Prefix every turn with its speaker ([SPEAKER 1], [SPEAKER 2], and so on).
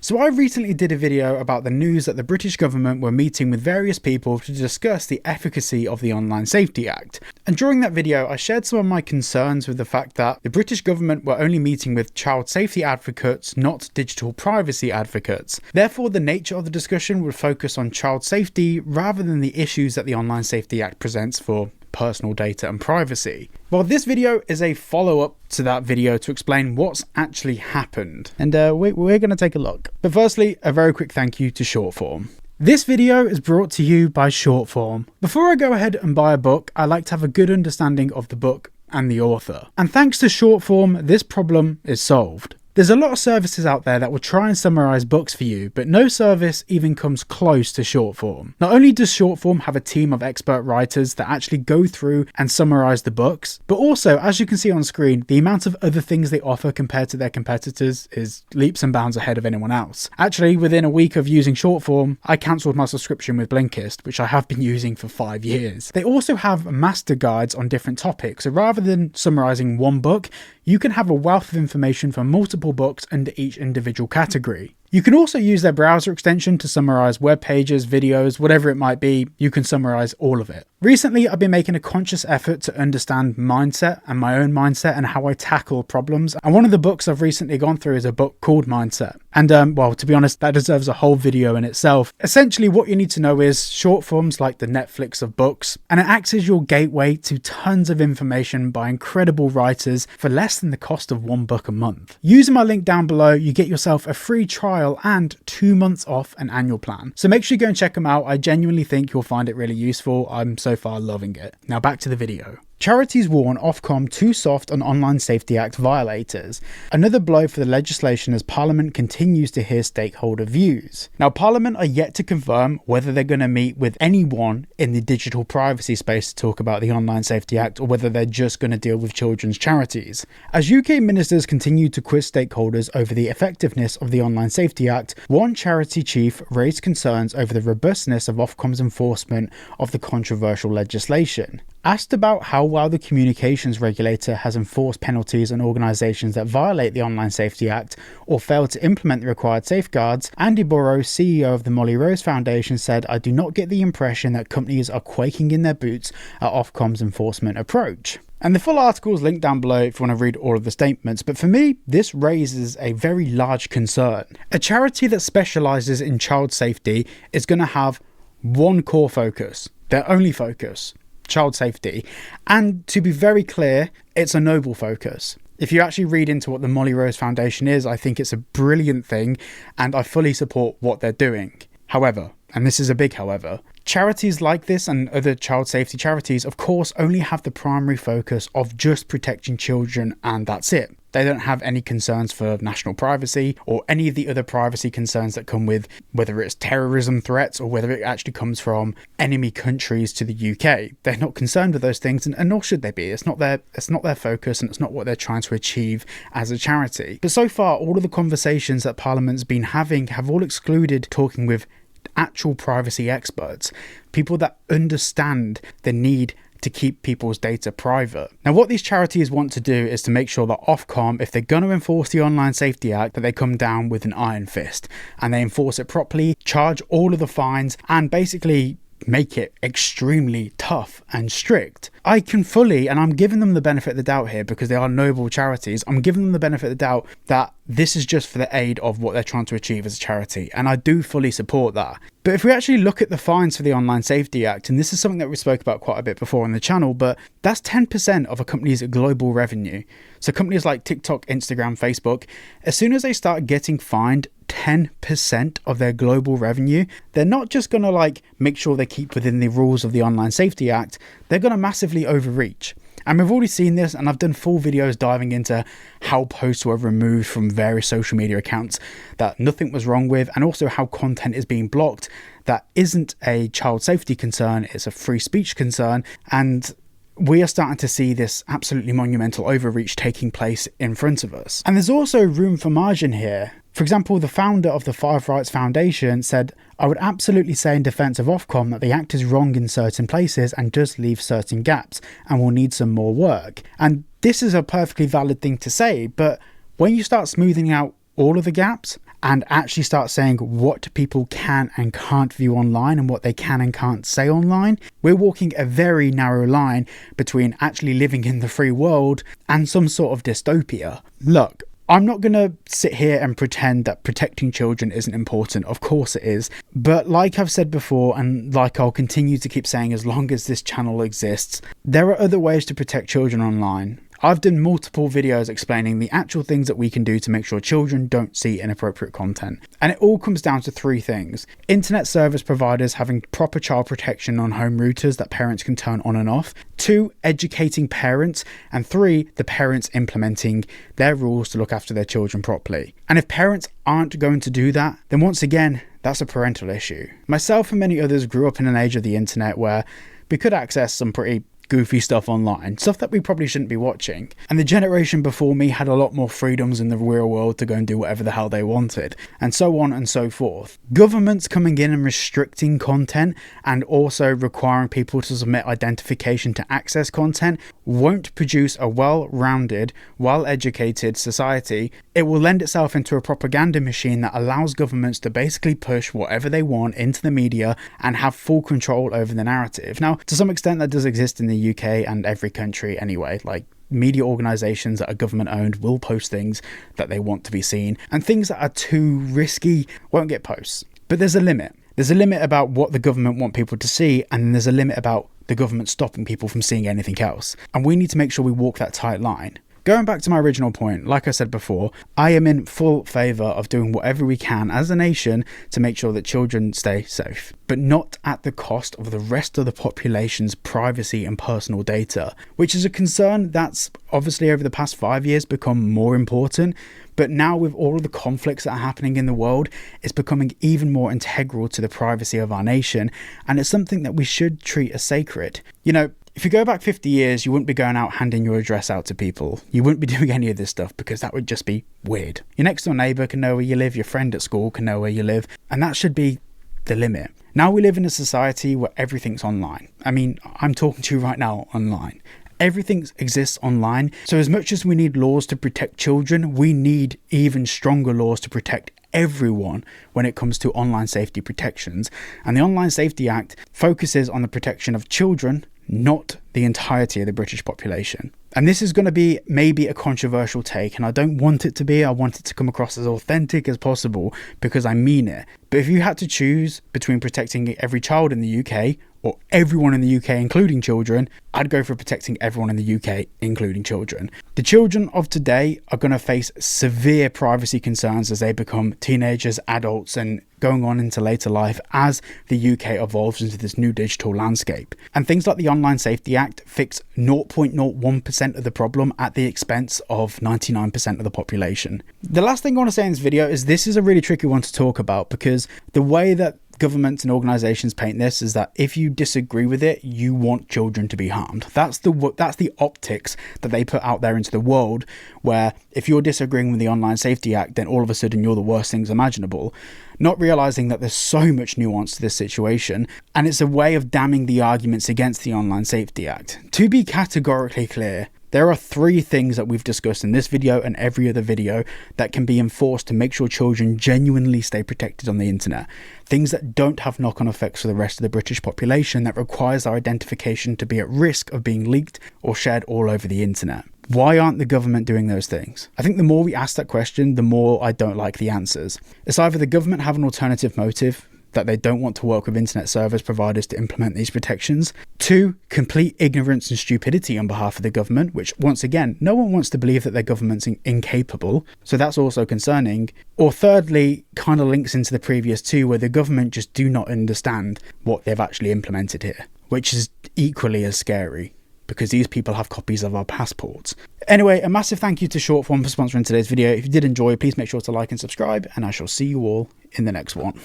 [SPEAKER 1] So I recently did a video about the news that the British government were meeting with various people to discuss the efficacy of the Online Safety Act. And during that video, I shared some of my concerns with the fact that the British government were only meeting with child safety advocates, not digital privacy advocates. Therefore, the nature of the discussion would focus on child safety rather than the issues that the Online Safety Act presents for personal data and privacy. Well, this video is a follow-up to that video to explain what's actually happened, and we're going to take a look. But firstly, a very quick thank you to Shortform. This video is brought to you by Shortform. Before I go ahead and buy a book, I like to have a good understanding of the book and the author. And thanks to Shortform, this problem is solved. There's a lot of services out there that will try and summarize books for you, but no service even comes close to Shortform. Not only does Shortform have a team of expert writers that actually go through and summarize the books, but also, as you can see on screen, the amount of other things they offer compared to their competitors is leaps and bounds ahead of anyone else. Actually, within a week of using Shortform, I cancelled my subscription with Blinkist, which I have been using for 5 years. They also have master guides on different topics, so rather than summarizing one book, you can have a wealth of information from multiple books under each individual category. You can also use their browser extension to summarize web pages, videos, whatever it might be. You can summarize all of it. Recently, I've been making a conscious effort to understand mindset and my own mindset and how I tackle problems. And one of the books I've recently gone through is a book called Mindset. And well, to be honest, that deserves a whole video in itself. Essentially, what you need to know is Shortform's like the Netflix of books, and it acts as your gateway to tons of information by incredible writers for less than the cost of one book a month. Using my link down below, you get yourself a free trial and 2 months off an annual plan. So make sure you go and check them out. I genuinely think you'll find it really useful. I'm so far loving it. Now back to the video. Charities warn Ofcom too soft on Online Safety Act violators. Another blow for the legislation as Parliament continues to hear stakeholder views. Now, Parliament are yet to confirm whether they're going to meet with anyone in the digital privacy space to talk about the Online Safety Act, or whether they're just going to deal with children's charities. As UK ministers continue to quiz stakeholders over the effectiveness of the Online Safety Act, one charity chief raised concerns over the robustness of Ofcom's enforcement of the controversial legislation. Asked about how well the communications regulator has enforced penalties on organisations that violate the Online Safety Act or fail to implement the required safeguards, Andy Burrows, CEO of the Molly Rose Foundation, said, "I do not get the impression that companies are quaking in their boots at Ofcom's enforcement approach." And the full article is linked down below if you want to read all of the statements, but for me, this raises a very large concern. A charity that specialises in child safety is going to have one core focus, their only focus: child safety. And to be very clear, it's a noble focus. If you actually read into what the Molly Rose Foundation is, I think it's a brilliant thing and I fully support what they're doing. However, and this is a big however, charities like this and other child safety charities, of course, only have the primary focus of just protecting children, and that's it. They don't have any concerns for national privacy or any of the other privacy concerns that come with whether it's terrorism threats or whether it actually comes from enemy countries to the UK. They're not concerned with those things, and nor should they be. It's not their focus, and it's not what they're trying to achieve as a charity. But so far, all of the conversations that Parliament's been having have all excluded talking with actual privacy experts, people that understand the need to keep people's data private. Now, what these charities want to do is to make sure that Ofcom, if they're going to enforce the Online Safety Act, that they come down with an iron fist and they enforce it properly, charge all of the fines, and basically make it extremely tough and strict. I can fully, and I'm giving them the benefit of the doubt here because they are noble charities, I'm giving them the benefit of the doubt that this is just for the aid of what they're trying to achieve as a charity, and I do fully support that. But if we actually look at the fines for the Online Safety Act, and this is something that we spoke about quite a bit before on the channel, but that's 10% of a company's global revenue. So companies like TikTok, Instagram, Facebook, as soon as they start getting fined 10% of their global revenue, they're not just going to make sure they keep within the rules of the Online Safety Act, they're going to massively overreach. And we've already seen this, and I've done full videos diving into how posts were removed from various social media accounts that nothing was wrong with, and also how content is being blocked that isn't a child safety concern, it's a free speech concern. And we are starting to see this absolutely monumental overreach taking place in front of us. And there's also room for margin here. For example, the founder of the Five Rights Foundation said, "I would absolutely say in defence of Ofcom that the Act is wrong in certain places and does leave certain gaps and will need some more work." And this is a perfectly valid thing to say, but when you start smoothing out all of the gaps and actually start saying what people can and can't view online and what they can and can't say online, we're walking a very narrow line between actually living in the free world and some sort of dystopia. Look, I'm not going to sit here and pretend that protecting children isn't important. Of course it is. But like I've said before, and like I'll continue to keep saying as long as this channel exists, there are other ways to protect children online. I've done multiple videos explaining the actual things that we can do to make sure children don't see inappropriate content. And it all comes down to three things: internet service providers having proper child protection on home routers that parents can turn on and off, 2, educating parents, and 3, the parents implementing their rules to look after their children properly. And if parents aren't going to do that, then once again, that's a parental issue. Myself and many others grew up in an age of the internet where we could access some pretty goofy stuff online, stuff that we probably shouldn't be watching. And the generation before me had a lot more freedoms in the real world to go and do whatever the hell they wanted, and so on and so forth. Governments coming in and restricting content and also requiring people to submit identification to access content won't produce a well-rounded, well-educated society. It will lend itself into a propaganda machine that allows governments to basically push whatever they want into the media and have full control over the narrative. Now, to some extent that does exist in the UK and every country anyway. Like, media organisations that are government owned will post things that they want to be seen, and things that are too risky won't get posts. But there's a limit. There's a limit about what the government want people to see, and then there's a limit about the government stopping people from seeing anything else. And we need to make sure we walk that tight line. Going back to my original point, like I said before, I am in full favour of doing whatever we can as a nation to make sure that children stay safe, but not at the cost of the rest of the population's privacy and personal data, which is a concern that's obviously over the past 5 years become more important. But now with all of the conflicts that are happening in the world, it's becoming even more integral to the privacy of our nation, and it's something that we should treat as sacred. You know, if you go back 50 years, you wouldn't be going out handing your address out to people. You wouldn't be doing any of this stuff because that would just be weird. Your next door neighbour can know where you live, your friend at school can know where you live, and that should be the limit. Now we live in a society where everything's online. I mean, I'm talking to you right now online. Everything exists online, so as much as we need laws to protect children, we need even stronger laws to protect everyone when it comes to online safety protections. And the Online Safety Act focuses on the protection of children, not the entirety of the British population. And this is going to be maybe a controversial take, and I don't want it to be. I want it to come across as authentic as possible because I mean it. But if you had to choose between protecting every child in the UK or everyone in the UK, including children, I'd go for protecting everyone in the UK, including children. The children of today are going to face severe privacy concerns as they become teenagers, adults, and going on into later life as the UK evolves into this new digital landscape. And things like the Online Safety Act fix 0.01% of the problem at the expense of 99% of the population. The last thing I want to say in this video is this is a really tricky one to talk about, because the way that governments and organizations paint this is that if you disagree with it, you want children to be harmed. That's the optics that they put out there into the world, where if you're disagreeing with the Online Safety Act, then all of a sudden you're the worst things imaginable, not realizing that there's so much nuance to this situation, and it's a way of damning the arguments against the Online Safety Act. To be categorically clear, there are 3 things that we've discussed in this video and every other video that can be enforced to make sure children genuinely stay protected on the internet. Things that don't have knock-on effects for the rest of the British population, that requires our identification to be at risk of being leaked or shared all over the internet. Why aren't the government doing those things? I think the more we ask that question, the more I don't like the answers. It's either the government have an alternative motive, that they don't want to work with internet service providers to implement these protections. 2, complete ignorance and stupidity on behalf of the government, which once again, no one wants to believe that their government's incapable, so that's also concerning. Or thirdly, kind of links into the previous 2, where the government just do not understand what they've actually implemented here, which is equally as scary, because these people have copies of our passports. Anyway, a massive thank you to Shortform for sponsoring today's video. If you did enjoy, please make sure to like and subscribe, and I shall see you all in the next one.